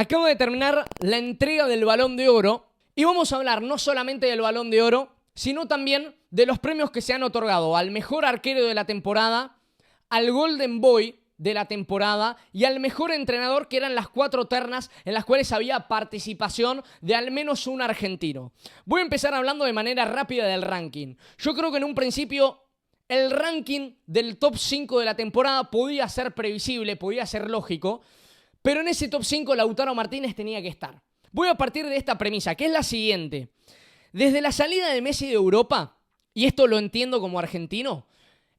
Acaba de terminar la entrega del Balón de Oro y vamos a hablar no solamente del Balón de Oro, sino también de los premios que se han otorgado al mejor arquero de la temporada, al Golden Boy de la temporada y al mejor entrenador, que eran las 4 ternas en las cuales había participación de al menos un argentino. Voy a empezar hablando de manera rápida del ranking. Yo creo que en un principio el ranking del top 5 de la temporada podía ser previsible, podía ser lógico, pero en ese top 5 Lautaro Martínez tenía que estar. Voy a partir de esta premisa, que es la siguiente. Desde la salida de Messi de Europa, y esto lo entiendo como argentino,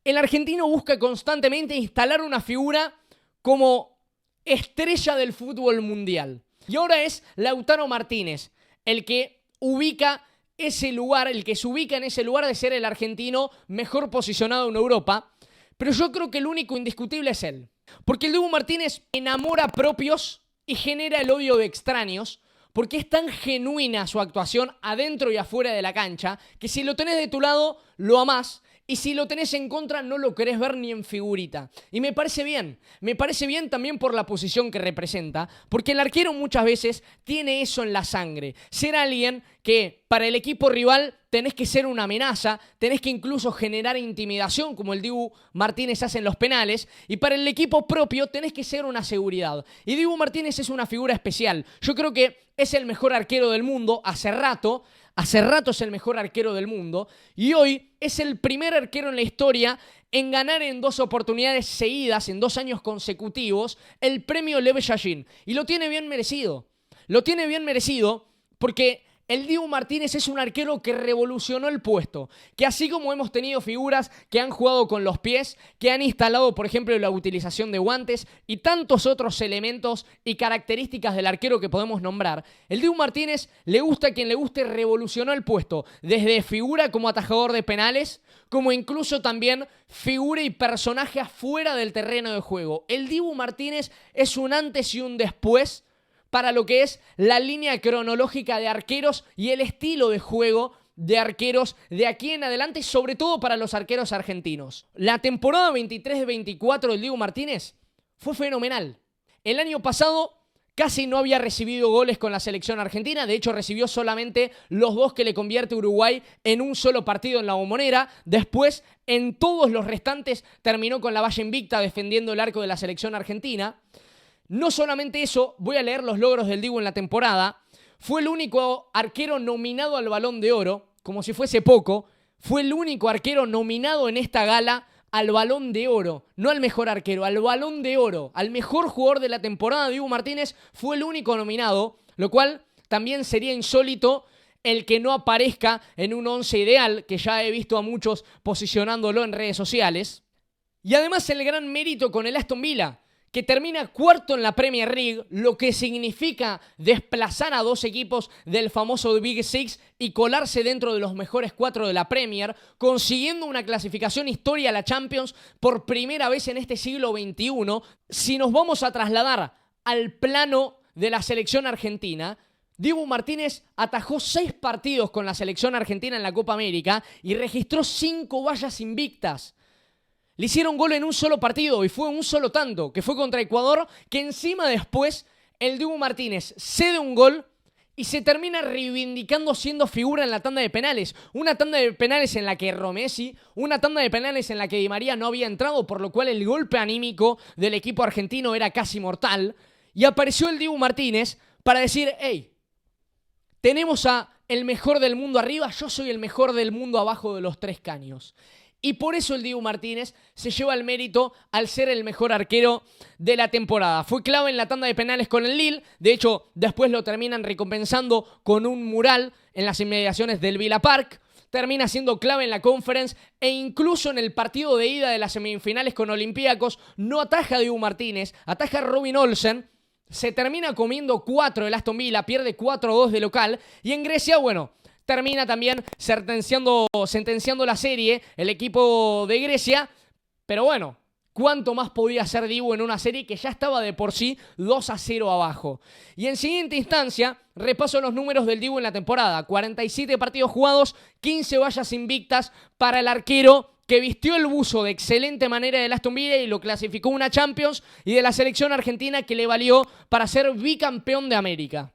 el argentino busca constantemente instalar una figura como estrella del fútbol mundial. Y ahora es Lautaro Martínez el que ubica ese lugar, el que se ubica en ese lugar de ser el argentino mejor posicionado en Europa. Pero yo creo que el único indiscutible es él. Porque el Dibu Martínez enamora propios y genera el odio de extraños, porque es tan genuina su actuación adentro y afuera de la cancha, que si lo tenés de tu lado, lo amás, y si lo tenés en contra, no lo querés ver ni en figurita. Y me parece bien también por la posición que representa, porque el arquero muchas veces tiene eso en la sangre. Ser alguien que para el equipo rival tenés que ser una amenaza, tenés que incluso generar intimidación, como el Dibu Martínez hace en los penales, y para el equipo propio tenés que ser una seguridad. Y Dibu Martínez es una figura especial. Yo creo que es el mejor arquero del mundo hace rato es el mejor arquero del mundo, y hoy es el primer arquero en la historia en ganar en 2 oportunidades seguidas, en 2 años consecutivos, el premio Lev Yashin. Y lo tiene bien merecido. Lo tiene bien merecido porque el Dibu Martínez es un arquero que revolucionó el puesto, que así como hemos tenido figuras que han jugado con los pies, que han instalado, por ejemplo, la utilización de guantes y tantos otros elementos y características del arquero que podemos nombrar, el Dibu Martínez, le gusta a quien le guste, revolucionó el puesto, desde figura como atajador de penales, como incluso también figura y personaje afuera del terreno de juego. El Dibu Martínez es un antes y un después para lo que es la línea cronológica de arqueros y el estilo de juego de arqueros de aquí en adelante, sobre todo para los arqueros argentinos. La temporada 23-24 del Dibu Martínez fue fenomenal. El año pasado casi no había recibido goles con la selección argentina, de hecho recibió solamente los 2 que le convierte Uruguay en un solo partido en la Bombonera. Después, en todos los restantes, terminó con la valla invicta defendiendo el arco de la selección argentina. No solamente eso, voy a leer los logros del Dibu en la temporada. Fue el único arquero nominado al Balón de Oro, como si fuese poco. Fue el único arquero nominado en esta gala al Balón de Oro. No al mejor arquero, al Balón de Oro. Al mejor jugador de la temporada, Dibu Martínez fue el único nominado, lo cual también sería insólito el que no aparezca en un 11 ideal, que ya he visto a muchos posicionándolo en redes sociales. Y además el gran mérito con el Aston Villa, que termina cuarto en la Premier League, lo que significa desplazar a 2 equipos del famoso Big Six y colarse dentro de los mejores 4 de la Premier, consiguiendo una clasificación histórica a la Champions por primera vez en este siglo XXI. Si nos vamos a trasladar al plano de la selección argentina, Dibu Martínez atajó 6 partidos con la selección argentina en la Copa América y registró 5 vallas invictas. Le hicieron gol en un solo partido y fue un solo tanto, que fue contra Ecuador, que encima después el Dibu Martínez cede un gol y se termina reivindicando siendo figura en la tanda de penales. Una tanda de penales en la que erró Messi, una tanda de penales en la que Di María no había entrado, por lo cual el golpe anímico del equipo argentino era casi mortal. Y apareció el Dibu Martínez para decir, hey, tenemos a el mejor del mundo arriba, yo soy el mejor del mundo abajo de los 3 caños. Y por eso el Dibu Martínez se lleva el mérito al ser el mejor arquero de la temporada. Fue clave en la tanda de penales con el Lille. De hecho, después lo terminan recompensando con un mural en las inmediaciones del Villa Park. Termina siendo clave en la Conference e incluso en el partido de ida de las semifinales con Olympiacos. No ataja a Dibu Martínez, ataja a Robin Olsen. Se termina comiendo 4 el Aston Villa, pierde 4-2 de local. Y en Grecia, bueno, termina también sentenciando la serie el equipo de Grecia. Pero bueno, ¿cuánto más podía hacer Dibu en una serie que ya estaba de por sí 2-0 abajo? Y en siguiente instancia, repaso los números del Dibu en la temporada. 47 partidos jugados, 15 vallas invictas para el arquero que vistió el buzo de excelente manera del Aston Villa y lo clasificó a una Champions, y de la selección argentina que le valió para ser bicampeón de América.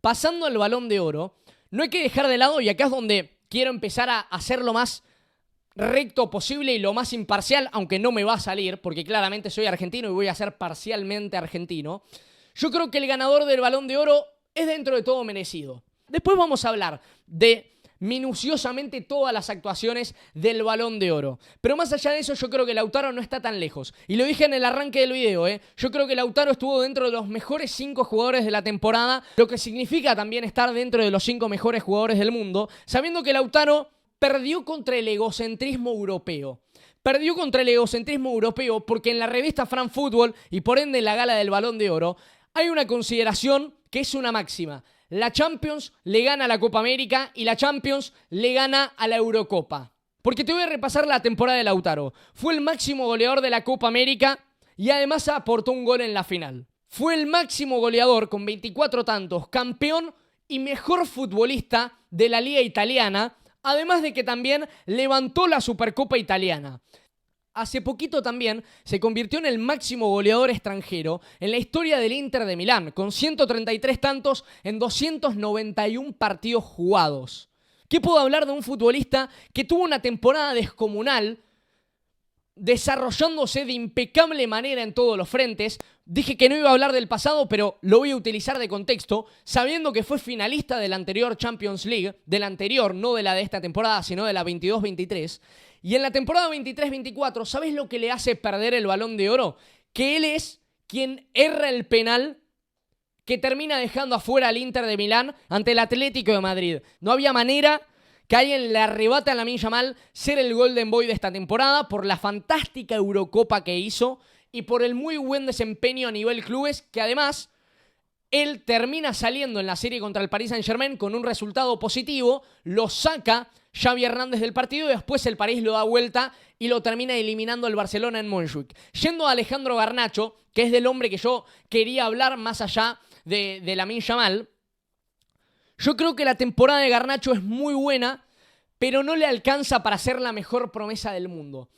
Pasando al Balón de Oro, no hay que dejar de lado, y acá es donde quiero empezar a hacer lo más recto posible y lo más imparcial, aunque no me va a salir, porque claramente soy argentino y voy a ser parcialmente argentino. Yo creo que el ganador del Balón de Oro es dentro de todo merecido. Después vamos a hablar de minuciosamente todas las actuaciones del Balón de Oro. Pero más allá de eso, yo creo que Lautaro no está tan lejos. Y lo dije en el arranque del video, yo creo que Lautaro estuvo dentro de los mejores 5 jugadores de la temporada, lo que significa también estar dentro de los 5 mejores jugadores del mundo, sabiendo que Lautaro perdió contra el egocentrismo europeo. Perdió contra el egocentrismo europeo porque en la revista France Football, y por ende en la gala del Balón de Oro, hay una consideración que es una máxima. La Champions le gana a la Copa América y la Champions le gana a la Eurocopa. Porque te voy a repasar la temporada de Lautaro. Fue el máximo goleador de la Copa América y además aportó un gol en la final. Fue el máximo goleador con 24 tantos, campeón y mejor futbolista de la Liga Italiana, además de que también levantó la Supercopa Italiana. Hace poquito también se convirtió en el máximo goleador extranjero en la historia del Inter de Milán, con 133 tantos en 291 partidos jugados. ¿Qué puedo hablar de un futbolista que tuvo una temporada descomunal, desarrollándose de impecable manera en todos los frentes? Dije que no iba a hablar del pasado, pero lo voy a utilizar de contexto, sabiendo que fue finalista de la anterior Champions League, de la anterior, no de la de esta temporada, sino de la 22-23. Y en la temporada 23-24, ¿sabes lo que le hace perder el Balón de Oro? Que él es quien erra el penal que termina dejando afuera al Inter de Milán ante el Atlético de Madrid. No había manera que alguien le arrebate a Lamine Yamal ser el Golden Boy de esta temporada por la fantástica Eurocopa que hizo y por el muy buen desempeño a nivel clubes, que además él termina saliendo en la serie contra el Paris Saint-Germain con un resultado positivo, lo saca Xavi Hernández del partido y después el París lo da vuelta y lo termina eliminando el Barcelona en Montjuic. Yendo a Alejandro Garnacho, que es del hombre que yo quería hablar más allá de Lamine Yamal, yo creo que la temporada de Garnacho es muy buena, pero no le alcanza para ser la mejor promesa del mundo.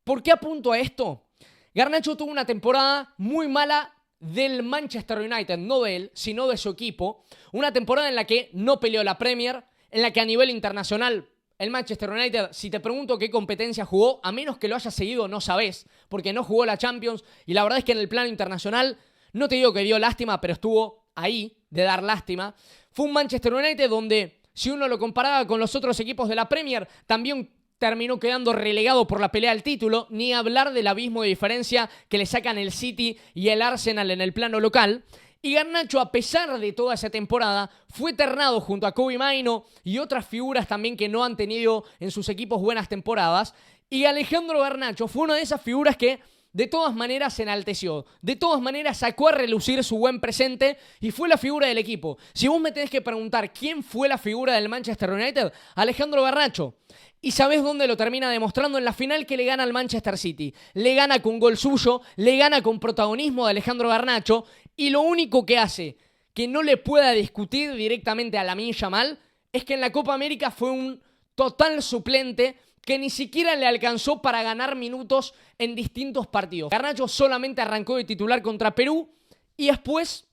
¿Por qué apunto a esto? Garnacho tuvo una temporada muy mala del Manchester United, no de él, sino de su equipo. Una temporada en la que no peleó la Premier, en la que a nivel internacional el Manchester United, si te pregunto qué competencia jugó, a menos que lo hayas seguido no sabés, porque no jugó la Champions, y la verdad es que en el plano internacional, no te digo que dio lástima, pero estuvo ahí de dar lástima. Fue un Manchester United donde, si uno lo comparaba con los otros equipos de la Premier, también terminó quedando relegado por la pelea al título, ni hablar del abismo de diferencia que le sacan el City y el Arsenal en el plano local. Y Garnacho, a pesar de toda esa temporada, fue ternado junto a Kobe Mainoo y otras figuras también que no han tenido en sus equipos buenas temporadas. Y Alejandro Garnacho fue una de esas figuras que de todas maneras se enalteció, de todas maneras sacó a relucir su buen presente y fue la figura del equipo. Si vos me tenés que preguntar quién fue la figura del Manchester United, Alejandro Garnacho. ¿Y sabés dónde lo termina demostrando? En la final que le gana al Manchester City. Le gana con gol suyo, le gana con protagonismo de Alejandro Garnacho, y lo único que hace que no le pueda discutir directamente a Lamine Yamal es que en la Copa América fue un total suplente que ni siquiera le alcanzó para ganar minutos en distintos partidos. Garnacho solamente arrancó de titular contra Perú y después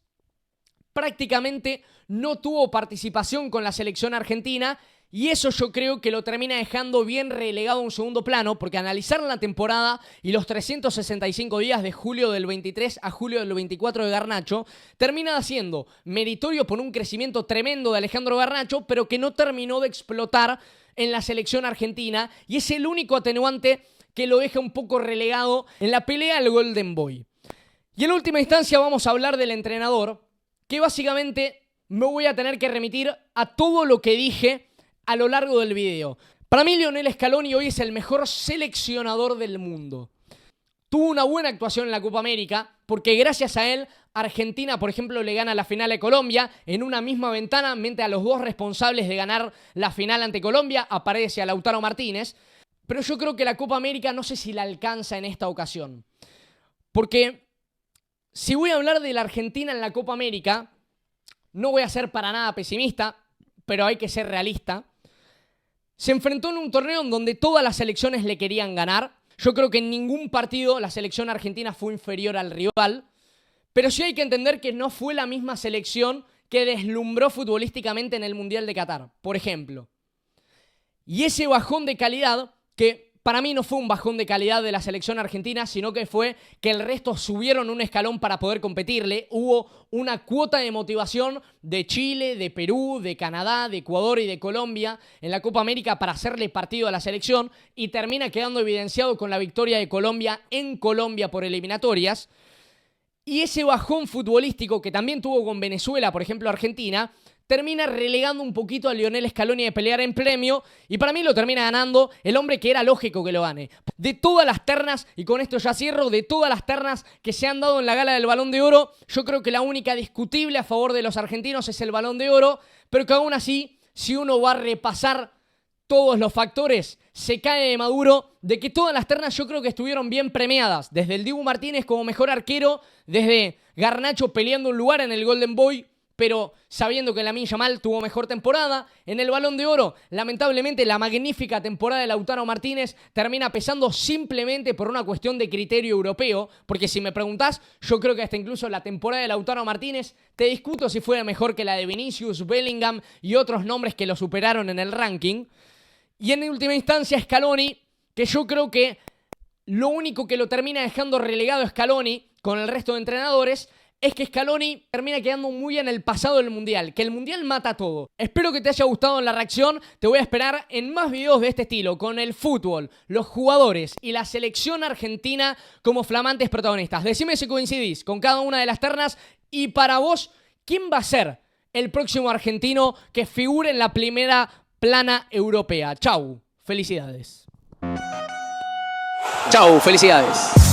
prácticamente no tuvo participación con la selección argentina, y eso yo creo que lo termina dejando bien relegado a un segundo plano, porque analizar la temporada y los 365 días de julio del 23 a julio del 24 de Garnacho termina siendo meritorio por un crecimiento tremendo de Alejandro Garnacho, pero que no terminó de explotar en la selección argentina, y es el único atenuante que lo deja un poco relegado en la pelea al Golden Boy. Y en última instancia vamos a hablar del entrenador, que básicamente me voy a tener que remitir a todo lo que dije a lo largo del video. Para mí Lionel Scaloni hoy es el mejor seleccionador del mundo. Tuvo una buena actuación en la Copa América, porque gracias a él Argentina, por ejemplo, le gana la final a Colombia en una misma ventana, mente a los dos responsables de ganar la final ante Colombia, a Paredes y a Lautaro Martínez. Pero yo creo que la Copa América no sé si la alcanza en esta ocasión. Porque si voy a hablar de la Argentina en la Copa América, no voy a ser para nada pesimista, pero hay que ser realista. Se enfrentó en un torneo en donde todas las selecciones le querían ganar. Yo creo que en ningún partido la selección argentina fue inferior al rival. Pero sí hay que entender que no fue la misma selección que deslumbró futbolísticamente en el Mundial de Qatar, por ejemplo. Y ese bajón de calidad, que para mí no fue un bajón de calidad de la selección argentina, sino que fue que el resto subieron un escalón para poder competirle. Hubo una cuota de motivación de Chile, de Perú, de Canadá, de Ecuador y de Colombia en la Copa América para hacerle partido a la selección y termina quedando evidenciado con la victoria de Colombia en Colombia por eliminatorias. Y ese bajón futbolístico que también tuvo con Venezuela, por ejemplo Argentina, termina relegando un poquito a Lionel Scaloni de pelear en premio y para mí lo termina ganando el hombre que era lógico que lo gane. De todas las ternas, y con esto ya cierro, de todas las ternas que se han dado en la gala del Balón de Oro, yo creo que la única discutible a favor de los argentinos es el Balón de Oro, pero que aún así, si uno va a repasar todos los factores, se cae de maduro de que todas las ternas yo creo que estuvieron bien premiadas. Desde el Dibu Martínez como mejor arquero, desde Garnacho peleando un lugar en el Golden Boy, pero sabiendo que Lamine Yamal tuvo mejor temporada. En el Balón de Oro, lamentablemente, la magnífica temporada de Lautaro Martínez termina pesando simplemente por una cuestión de criterio europeo, porque si me preguntás, yo creo que hasta incluso la temporada de Lautaro Martínez, te discuto si fue mejor que la de Vinicius, Bellingham y otros nombres que lo superaron en el ranking. Y en última instancia, Scaloni, que yo creo que lo único que lo termina dejando relegado a Scaloni con el resto de entrenadores es que Scaloni termina quedando muy en el pasado del Mundial, que el Mundial mata todo. Espero que te haya gustado la reacción, te voy a esperar en más videos de este estilo, con el fútbol, los jugadores y la selección argentina como flamantes protagonistas. Decime si coincidís con cada una de las ternas y para vos, ¿quién va a ser el próximo argentino que figure en la primera plana europea? Chau, felicidades. Chau, felicidades.